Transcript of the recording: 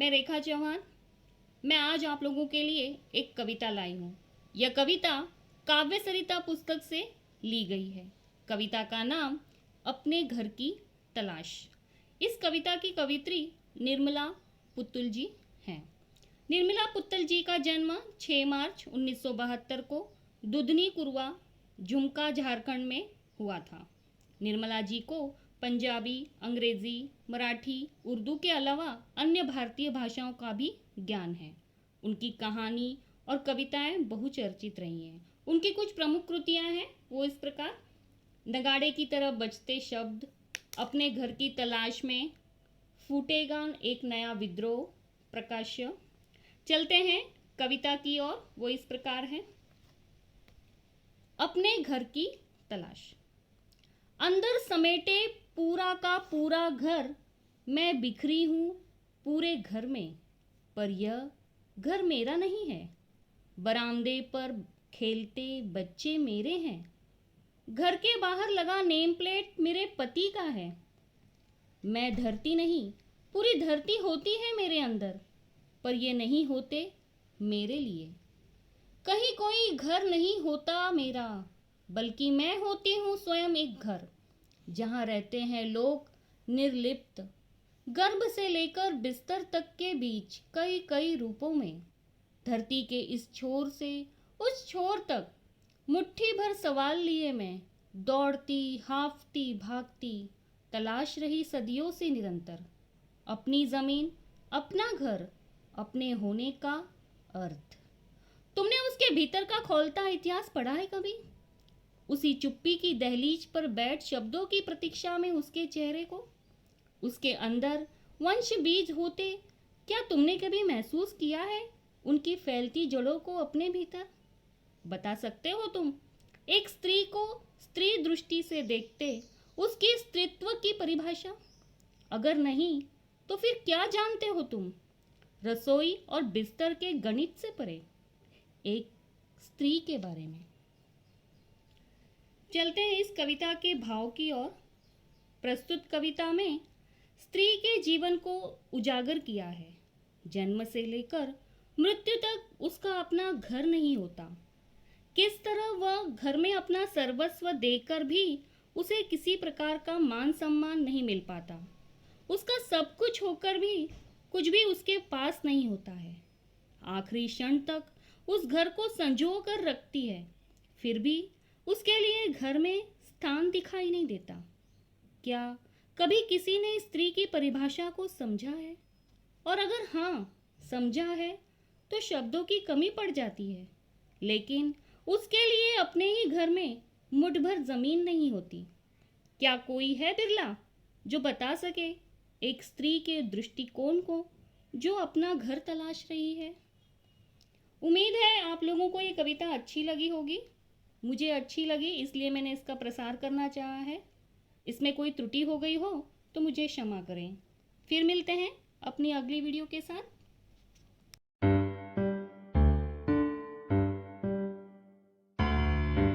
मैं रेखा चौहान। मैं आज आप लोगों के लिए एक कविता लाई हूँ। यह कविता काव्य सरिता पुस्तक से ली गई है। कविता का नाम अपने घर की तलाश। इस कविता की कवित्री निर्मला पुत्तुल जी हैं। निर्मला पुत्तुल जी का जन्म 6 मार्च 1972 को दुधनी कुरवा झुमका झारखंड में हुआ था। निर्मला जी को पंजाबी, अंग्रेजी, मराठी, उर्दू के अलावा अन्य भारतीय भाषाओं का भी ज्ञान है। उनकी कहानी और कविताएं बहुचर्चित रही हैं। उनकी कुछ प्रमुख कृतियां हैं वो इस प्रकार: नगाड़े की तरह बजते शब्द, अपने घर की तलाश में, फूटेगा एक नया विद्रोह, प्रकाश्य। चलते हैं कविता की ओर। वो इस प्रकार है: अपने घर की तलाश। अंदर समेटे पूरा का पूरा घर, मैं बिखरी हूँ पूरे घर में, पर यह घर मेरा नहीं है। बरामदे पर खेलते बच्चे मेरे हैं। घर के बाहर लगा नेम प्लेट मेरे पति का है। मैं धरती नहीं, पूरी धरती होती है मेरे अंदर, पर ये नहीं होते मेरे लिए। कहीं कोई घर नहीं होता मेरा, बल्कि मैं होती हूँ स्वयं एक घर, जहाँ रहते हैं लोग निर्लिप्त, गर्भ से लेकर बिस्तर तक के बीच कई कई रूपों में। धरती के इस छोर से उस छोर तक मुट्ठी भर सवाल लिए मैं दौड़ती, हाफती, भागती, तलाश रही सदियों से निरंतर अपनी जमीन, अपना घर, अपने होने का अर्थ। तुमने उसके भीतर का खोलता इतिहास पढ़ा है कभी? उसी चुप्पी की दहलीज पर बैठ शब्दों की प्रतीक्षा में उसके चेहरे को, उसके अंदर वंश बीज होते क्या तुमने कभी महसूस किया है उनकी फैलती जड़ों को अपने भीतर? बता सकते हो तुम एक स्त्री को स्त्री दृष्टि से देखते उसकी स्त्रीत्व की परिभाषा? अगर नहीं तो फिर क्या जानते हो तुम रसोई और बिस्तर के गणित से परे एक स्त्री के बारे में? चलते हैं इस कविता के भाव की ओर। प्रस्तुत कविता में स्त्री के जीवन को उजागर किया है। जन्म से लेकर मृत्यु तक उसका अपना घर नहीं होता। किस तरह वह घर में अपना सर्वस्व देकर भी उसे किसी प्रकार का मान सम्मान नहीं मिल पाता। उसका सब कुछ होकर भी कुछ भी उसके पास नहीं होता है। आखिरी क्षण तक उस घर को संजो कर रखती है, फिर भी उसके लिए घर में स्थान दिखाई नहीं देता। क्या कभी किसी ने स्त्री की परिभाषा को समझा है? और अगर हाँ समझा है तो शब्दों की कमी पड़ जाती है, लेकिन उसके लिए अपने ही घर में मुठ भर जमीन नहीं होती। क्या कोई है बिरला जो बता सके एक स्त्री के दृष्टिकोण को जो अपना घर तलाश रही है? उम्मीद है आप लोगों को ये कविता अच्छी लगी होगी। मुझे अच्छी लगी इसलिए मैंने इसका प्रसार करना चाहा है। इसमें कोई त्रुटि हो गई हो तो मुझे क्षमा करें। फिर मिलते हैं अपनी अगली वीडियो के साथ।